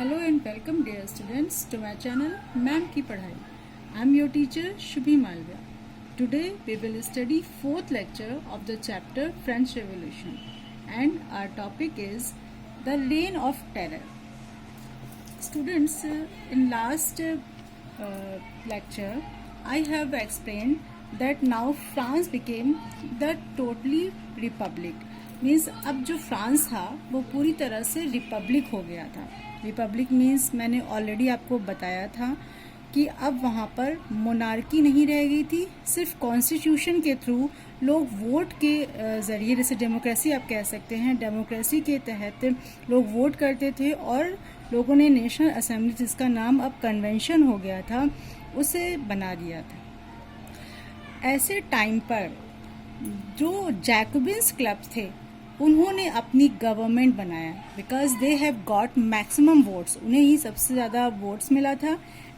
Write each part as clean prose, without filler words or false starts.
Hello and welcome dear students to my channel ma'am की पढ़ाई. I am your teacher Shubhi Malvia. Today we will study fourth lecture of the chapter French Revolution and our topic is the reign of terror. Students, in last lecture I have explained that now France became the totally republic. Means अब जो France था वो पूरी तरह से Republic हो गया था. रिपब्लिक मीन्स मैंने ऑलरेडी आपको बताया था कि अब वहाँ पर मोनार्की नहीं रह गई थी. सिर्फ कॉन्स्टिट्यूशन के थ्रू लोग वोट के ज़रिए, जैसे डेमोक्रेसी आप कह सकते हैं, डेमोक्रेसी के तहत लोग वोट करते थे और लोगों ने नेशनल असेंबली, जिसका नाम अब कन्वेंशन हो गया था, उसे बना दिया था. ऐसे टाइम पर जो जैकोबिन्स क्लब थे उन्होंने अपनी गवर्नमेंट बनाया because they have got maximum votes. उन्हें ही सबसे ज़्यादा वोट्स मिला था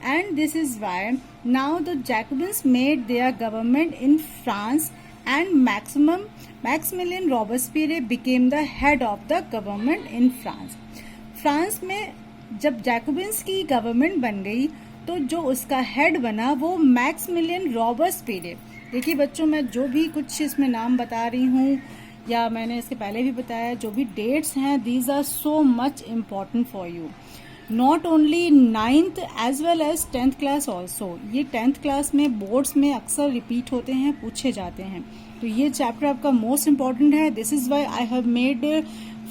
and this is why now the Jacobins made their government in France and Maximilien Robespierre became the head of the government in France. France में जब Jacobins की government बन गई तो जो उसका हेड बना वो मैक्सिमिलियन रॉबेस्पियर. देखिए बच्चों, मैं जो भी कुछ इसमें नाम बता रही हूँ या मैंने इसके पहले भी बताया, जो भी डेट्स हैं, these are so much important for you. Not only 9th as well as 10th class also. ये 10th क्लास में बोर्ड्स में अक्सर रिपीट होते हैं, पूछे जाते हैं. तो ये चैप्टर आपका मोस्ट इम्पॉर्टेंट है. This is why I have made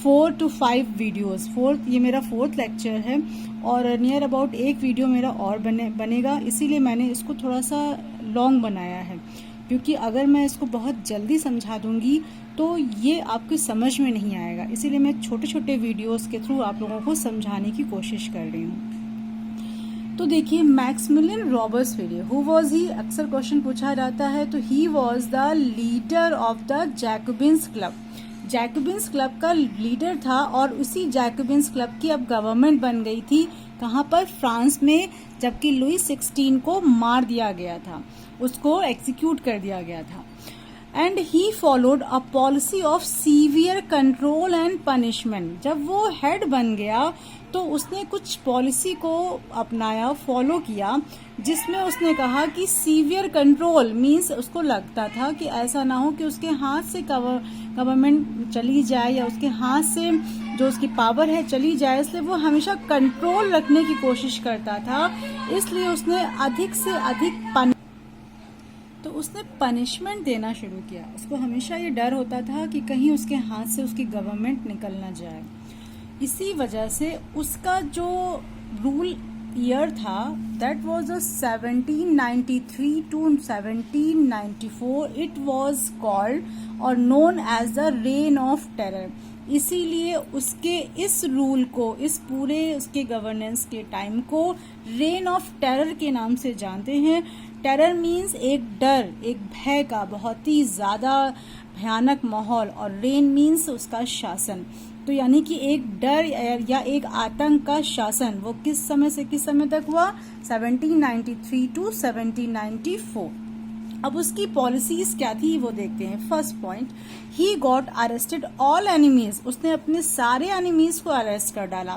4 to 5 videos. ये मेरा 4th लेक्चर है और नियर अबाउट एक वीडियो मेरा और बनेगा. इसीलिए मैंने इसको थोड़ा सा लॉन्ग बनाया है, क्योंकि अगर मैं इसको बहुत जल्दी समझा दूंगी तो ये आपकी समझ में नहीं आएगा. इसीलिए मैं छोटे छोटे वीडियोस के थ्रू आप लोगों को समझाने की कोशिश कर रही हूँ. तो देखिए, Maximilian Robespierre, who was he, अक्सर क्वेश्चन पूछा जाता है. तो he was the leader of the Jacobins club. Jacobins club का लीडर था और उसी जैकोबिन्स क्लब की अब गवर्नमेंट बन गई थी. कहाँ पर? फ्रांस में. जबकि लुई 16 को मार दिया गया था, उसको एग्जीक्यूट कर दिया गया था. And he followed a policy of severe control and punishment. जब वो हेड बन गया तो उसने कुछ पॉलिसी को अपनाया, फॉलो किया, जिसमें उसने कहा कि सीवियर कंट्रोल मीन्स उसको लगता था कि ऐसा ना हो कि उसके हाथ से गवर्नमेंट चली जाए या उसके हाथ से जो उसकी पावर है चली जाए, इसलिए वो हमेशा कंट्रोल रखने की कोशिश करता था. इसलिए उसने अधिक से अधिक उसने पनिशमेंट देना शुरू किया. उसको हमेशा ये डर होता था कि कहीं उसके हाथ से उसकी गवर्नमेंट निकल ना जाए. इसी वजह से उसका जो रूल ईयर था that was 1793 to 1794. It was called और known as the reign of terror. इसीलिए उसके इस रूल को, इस पूरे उसके गवर्नेंस के टाइम को रेन ऑफ टेरर के नाम से जानते हैं. टेरर मीन्स एक डर, एक भय का बहुत ही ज्यादा भयानक माहौल, और रेन मीन्स उसका शासन. तो यानी कि एक डर या एक आतंक का शासन. वो किस समय से किस समय तक हुआ? 1793 टू 1794. अब उसकी पॉलिसीज क्या थी वो देखते हैं. First point, he got arrested all enemies. उसने अपने सारे एनिमीज को अरेस्ट कर डाला.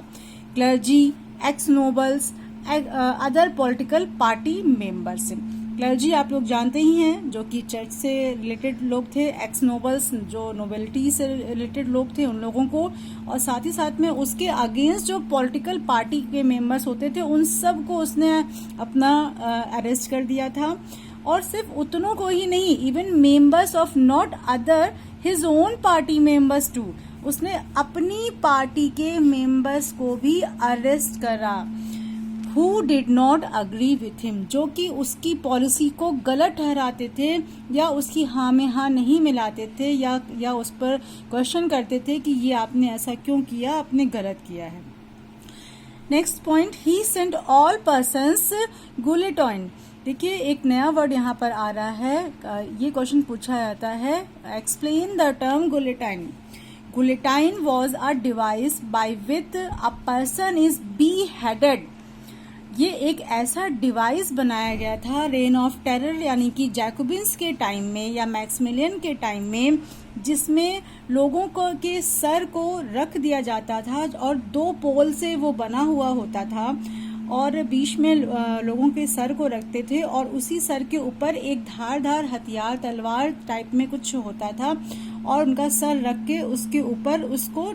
Clergy, x nobles, other political party members. Clergy आप लोग जानते ही हैं, जो कि चर्च से रिलेटेड लोग थे. एक्स नोबल्स जो नोबेलिटी से रिलेटेड लोग थे, उन लोगों को, और साथ ही साथ में उसके अगेंस्ट जो पॉलिटिकल पार्टी के मेंबर्स होते थे उन सब को उसने अपना अरेस्ट कर दिया था. और सिर्फ उतनों को ही नहीं, even members of not other his own party members too. उसने अपनी पार्टी के मेंबर्स को भी अरेस्ट करा. Who did not agree with him, जो कि उसकी पॉलिसी को गलत ठहराते थे या उसकी हाँ में हाँ नहीं मिलाते थे या उस पर क्वेश्चन करते थे कि ये आपने ऐसा क्यों किया, आपने गलत किया है. नेक्स्ट पॉइंट, ही सेंट ऑल पर्सन्स गुलेटॉइन. देखिए, एक नया वर्ड यहाँ पर आ रहा है. ये क्वेश्चन पूछा जाता है, explain the term guillotine. Guillotine was a device by with a person is beheaded. ये एक ऐसा डिवाइस बनाया गया था रेन ऑफ टेरर यानी कि जैकोबिन्स के टाइम में या मैक्सिमिलियन के टाइम में, जिसमें लोगों को के सर को रख दिया जाता था और 2 पोल से वो बना हुआ होता था और बीच में लोगों के सर को रखते थे और उसी सर के ऊपर एक धारदार हथियार तलवार टाइप में कुछ होता था और उनका सर रख के उसके ऊपर उसको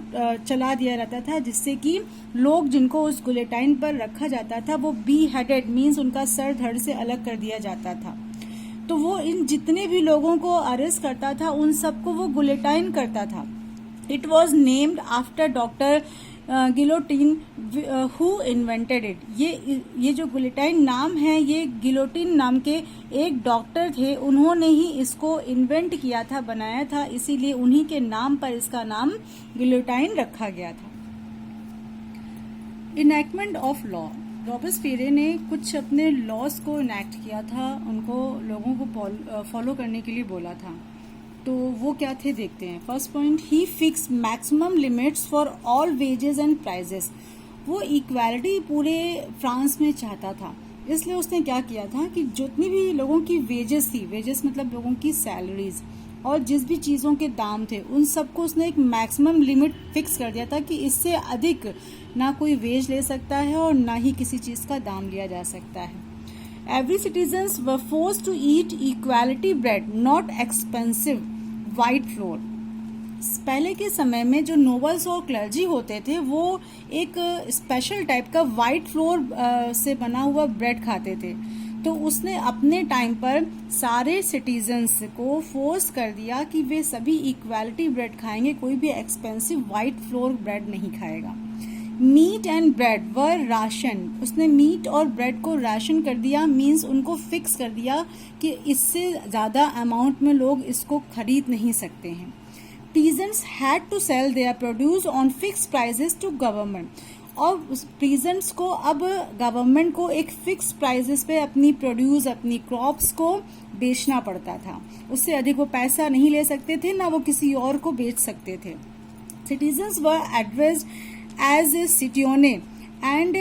चला दिया जाता था, जिससे कि लोग जिनको उस गुलेटाइन पर रखा जाता था वो बी हेडेड मीन्स उनका सर धड़ से अलग कर दिया जाता था। तो वो इन जितने भी लोगों को अरेस्ट करता था उन सबको वो गुलेटाइन करता था। It was named after doctor Guillotin who invented it. ये जो गुलेटाइन नाम है ये गिलोटिन नाम के एक डॉक्टर थे, उन्होंने ही इसको इन्वेंट किया था, बनाया था, इसीलिए उन्हीं के नाम पर इसका नाम गिलोटाइन रखा गया था। इनैक्टमेंट ऑफ लॉ, रॉबेस्पियरे ने कुछ अपने लॉज को इनैक्ट किया था, उनको लोगों को फॉलो करने के लिए बोला था। तो वो क्या थे देखते हैं। First point, he fix maximum limits for all wages and prices. वो इक्वालिटी पूरे फ्रांस में चाहता था, इसलिए उसने क्या किया था कि जितनी भी लोगों की वेजेस थी, वेजेस मतलब लोगों की सैलरीज, और जिस भी चीज़ों के दाम थे उन सबको उसने एक मैक्सिमम लिमिट फिक्स कर दिया था कि इससे अधिक ना कोई वेज ले सकता है और ना ही किसी चीज़ का दाम लिया जा सकता है। Every citizens were forced to eat equality bread, not expensive white flour. पहले के समय में जो नोबल्स और क्लर्जी होते थे वो एक स्पेशल टाइप का व्हाइट फ्लोर से बना हुआ ब्रेड खाते थे। तो उसने अपने टाइम पर सारे सिटीजन्स को फोर्स कर दिया कि वे सभी इक्वालिटी ब्रेड खाएंगे, कोई भी एक्सपेंसिव व्हाइट फ्लोर ब्रेड नहीं खाएगा। Meat and bread were ration, उसने मीट और ब्रेड को राशन कर दिया, मीन्स उनको फिक्स कर दिया कि इससे ज़्यादा अमाउंट में लोग इसको खरीद नहीं सकते हैं। Peasants had to sell their produce on fix prices to government, और उस पीजेंट्स को अब गवर्नमेंट को एक फिक्स प्राइजेस पे अपनी प्रोड्यूस, अपनी क्रॉप्स को बेचना पड़ता था। उससे अधिक वो पैसा नहीं ले सकते थे, ना वो किसी और को बेच सकते थे। Citizens were addressed as citione and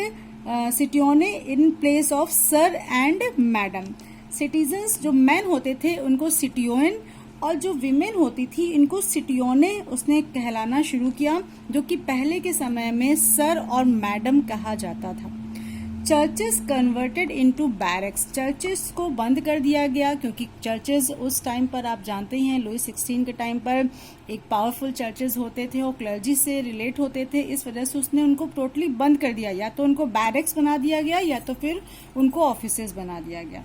citione in place of sir and madam. Citizens जो मैन होते थे उनको सिटियोन और जो विमेन होती थी इनको सिटियोने उसने कहलाना शुरू किया, जो कि पहले के समय में सर और मैडम कहा जाता था। Churches converted into barracks, churches को बंद कर दिया गया क्योंकि चर्चेस उस टाइम पर आप जानते ही हैं लुई 16 के टाइम पर एक पावरफुल चर्चेस होते थे और क्लर्जी से रिलेट होते थे, इस वजह से उसने उनको टोटली बंद कर दिया। या तो उनको बैरक्स बना दिया गया या तो फिर उनको ऑफिसेज बना दिया गया।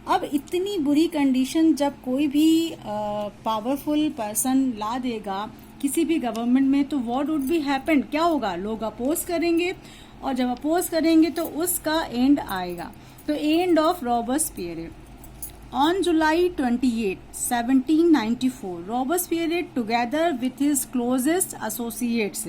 अब इतनी बुरी कंडीशन जब कोई भी पावरफुल पर्सन ला देगा किसी भी गवर्नमेंट में, तो व्हाट वुड बी हैपन, क्या होगा, लोग अपोज करेंगे और जब अपोज करेंगे तो उसका एंड आएगा। तो end of Robespierre. On July 28, 1794, Robespierre together with his closest associates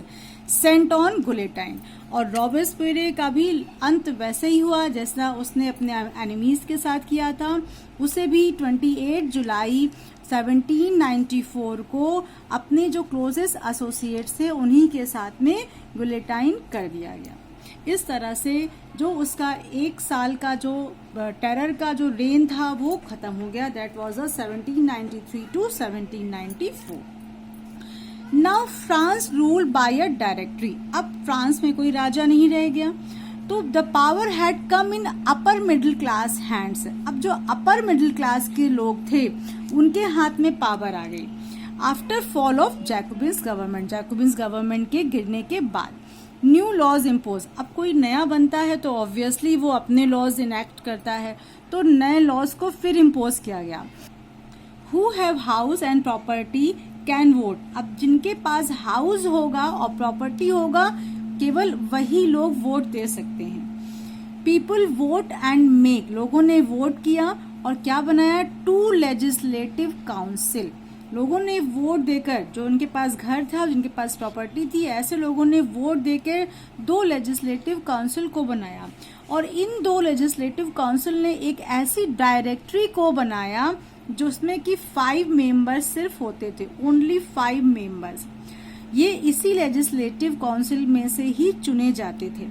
sent on guillotine. और रॉबेस्पियरे का भी अंत वैसे ही हुआ जैसा उसने अपने एनिमीज के साथ किया था। उसे भी 28 जुलाई 1794 को अपने जो क्लोजेस्ट एसोसिएट्स थे उन्हीं के साथ में गुलेटाइन कर दिया गया। इस तरह से जो उसका 1 साल का जो टेरर का जो रेन था वो खत्म हो गया। That was 1793 to 1794। Now France ruled by a directory. अब फ्रांस में कोई राजा नहीं रह गया, तो the power had come in upper middle class hands. अब जो अपर मिडिल क्लास के लोग थे उनके हाथ में पावर आ गई। After fall of Jacobins government, Jacobins government के गिरने के बाद न्यू लॉज इम्पोज। अब कोई नया बनता है तो ऑब्वियसली वो अपने लॉज इनैक्ट करता है, तो नए लॉज को फिर इम्पोज किया गया। Who have house and property can vote. अब जिनके पास हाउस होगा और प्रॉपर्टी होगा केवल वही लोग वोट दे सकते हैं। पीपल वोट एंड मेक, लोगों ने वोट किया और क्या बनाया, 2 लेजिस्लेटिव काउंसिल। लोगों ने वोट देकर, जो उनके पास घर था, जिनके पास प्रॉपर्टी थी, ऐसे लोगों ने वोट देकर 2 लेजिस्लेटिव काउंसिल को बनाया। और इन 2 लेजिस्लेटिव काउंसिल ने एक ऐसी डायरेक्टरी को बनाया जिसमें कि 5 मेंबर्स सिर्फ होते थे, ओनली 5 मेंबर्स। ये इसी लेजिस्लेटिव काउंसिल में से ही चुने जाते थे।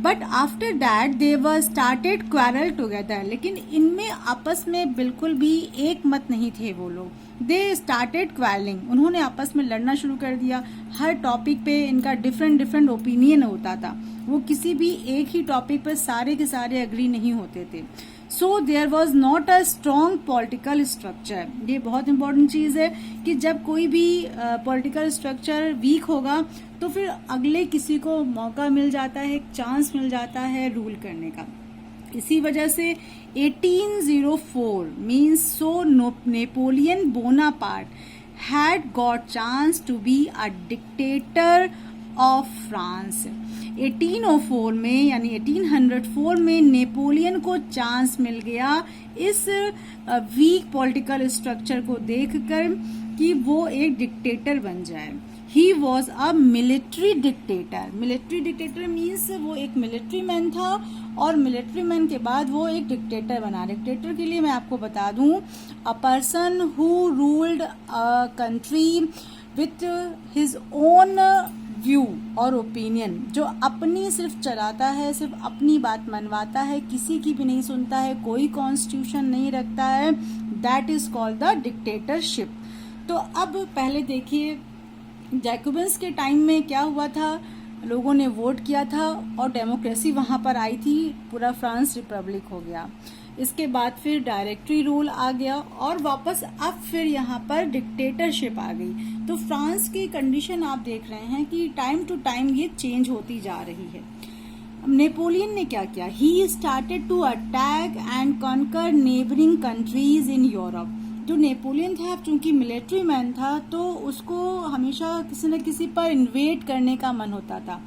But after that they were started quarrel together, लेकिन इनमें आपस में बिल्कुल भी एक मत नहीं थे वो लोग। दे स्टार्टेड क्वारलिंग, उन्होंने आपस में लड़ना शुरू कर दिया। हर टॉपिक पे इनका डिफरेंट ओपिनियन होता था, वो किसी भी एक ही टॉपिक पर सारे के सारे अग्री नहीं होते थे। So there was not a strong political structure. ये बहुत इंपॉर्टेंट चीज है कि जब कोई भी पॉलिटिकल स्ट्रक्चर वीक होगा तो फिर अगले किसी को मौका मिल जाता है, एक चांस मिल जाता है रूल करने का। इसी वजह से 1804 means so Napoleon Bonaparte had got chance to be a dictator of France. 1804 में यानी 1804 में नेपोलियन को चांस मिल गया इस वीक पॉलिटिकल स्ट्रक्चर को देखकर कि वो एक डिक्टेटर बन जाए। He was a military dictator. Military dictator means वो एक मिलिट्री मैन था और मिलिट्री मैन के बाद वो एक डिक्टेटर बना। डिक्टेटर के लिए मैं आपको बता दूं, a person who ruled a country with his own view और ओपिनियन, जो अपनी सिर्फ चलाता है, सिर्फ अपनी बात मनवाता है, किसी की भी नहीं सुनता है, कोई कॉन्स्टिट्यूशन नहीं रखता है, that is called the dictatorship. तो अब पहले देखिए जैकोबिन्स के टाइम में क्या हुआ था, लोगों ने वोट किया था और डेमोक्रेसी वहां पर आई थी, पूरा फ्रांस रिपब्लिक हो गया। इसके बाद फिर डायरेक्टरी रूल आ गया और वापस अब फिर यहाँ पर डिक्टेटरशिप आ गई। तो फ्रांस की कंडीशन आप देख रहे हैं कि टाइम टू टाइम ये चेंज होती जा रही है। नेपोलियन ने क्या किया, he started to attack and conquer neighbouring countries in Europe. जो नेपोलियन था चूंकि मिलिट्री मैन था तो उसको हमेशा किसी न किसी पर इन्वेड करने का मन होता था,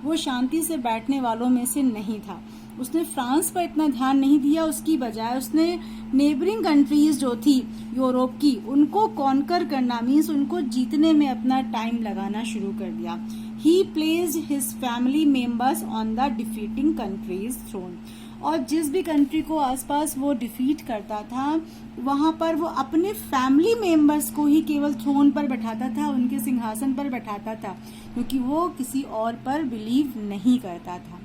वो शांति से बैठने वालों में से नहीं था। उसने फ्रांस पर इतना ध्यान नहीं दिया, उसकी बजाय उसने नेबरिंग कंट्रीज जो थी यूरोप की उनको कॉन्कर करना मीन्स उनको जीतने में अपना टाइम लगाना शुरू कर दिया। He placed his family members on the defeating countries throne, और जिस भी कंट्री को आसपास वो डिफीट करता था वहां पर वो अपने फैमिली मेंबर्स को ही केवल थ्रोन पर बैठाता था, उनके सिंहासन पर बैठाता था, क्योंकि वो किसी और पर बिलीव नहीं करता था।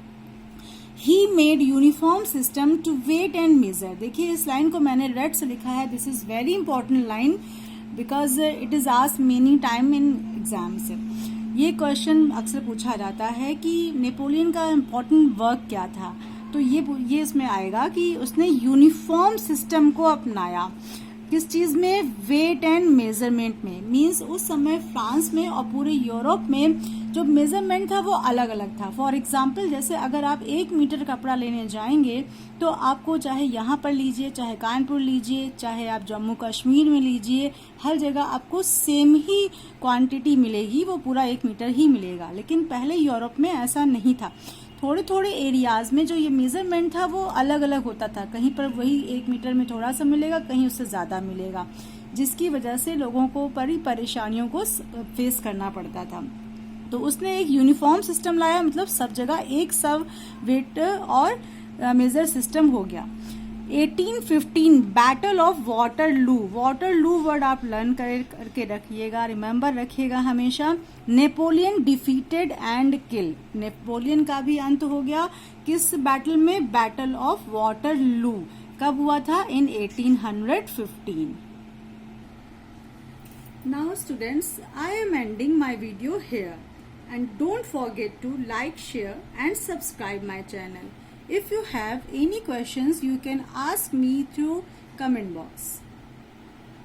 He made uniform system to weight and measure। देखिए इस लाइन को मैंने रेड से लिखा है, this is very important line because it is asked many time in exams. ये क्वेश्चन अक्सर पूछा जाता है कि नेपोलियन का इम्पोर्टेंट वर्क क्या था, तो ये इसमें आएगा कि उसने यूनिफॉर्म सिस्टम को अपनाया। किस चीज में, वेट एंड मेजरमेंट में। मीन्स उस समय फ्रांस में और पूरे यूरोप में जो मेजरमेंट था वो अलग अलग था। फॉर एग्जाम्पल जैसे अगर आप 1 मीटर कपड़ा लेने जाएंगे तो आपको चाहे यहाँ पर लीजिए, चाहे कानपुर लीजिए, चाहे आप जम्मू कश्मीर में लीजिए, हर जगह आपको सेम ही क्वांटिटी मिलेगी, वो पूरा 1 मीटर ही मिलेगा। लेकिन पहले यूरोप में ऐसा नहीं था, थोड़े थोड़े एरियाज में जो ये मेजरमेंट था वो अलग अलग होता था। कहीं पर वही 1 मीटर में थोड़ा सा मिलेगा, कहीं उससे ज्यादा मिलेगा, जिसकी वजह से लोगों को बड़ी परेशानियों को फेस करना पड़ता था। तो उसने एक यूनिफॉर्म सिस्टम लाया, मतलब सब जगह एक सब वेट और मेजर सिस्टम हो गया। 1815 battle of Waterloo. Waterloo word आप लर्न करके रखिएगा, रिमेम्बर रखिएगा हमेशा। Napoleon defeated and kill. Napoleon का भी अंत हो गया किस बैटल में, बैटल ऑफ वाटरलू। कब हुआ था, इन 1815। Now students, I am ending my video here and don't forget to like, share and subscribe my channel. If you have any questions, you can ask me through comment box.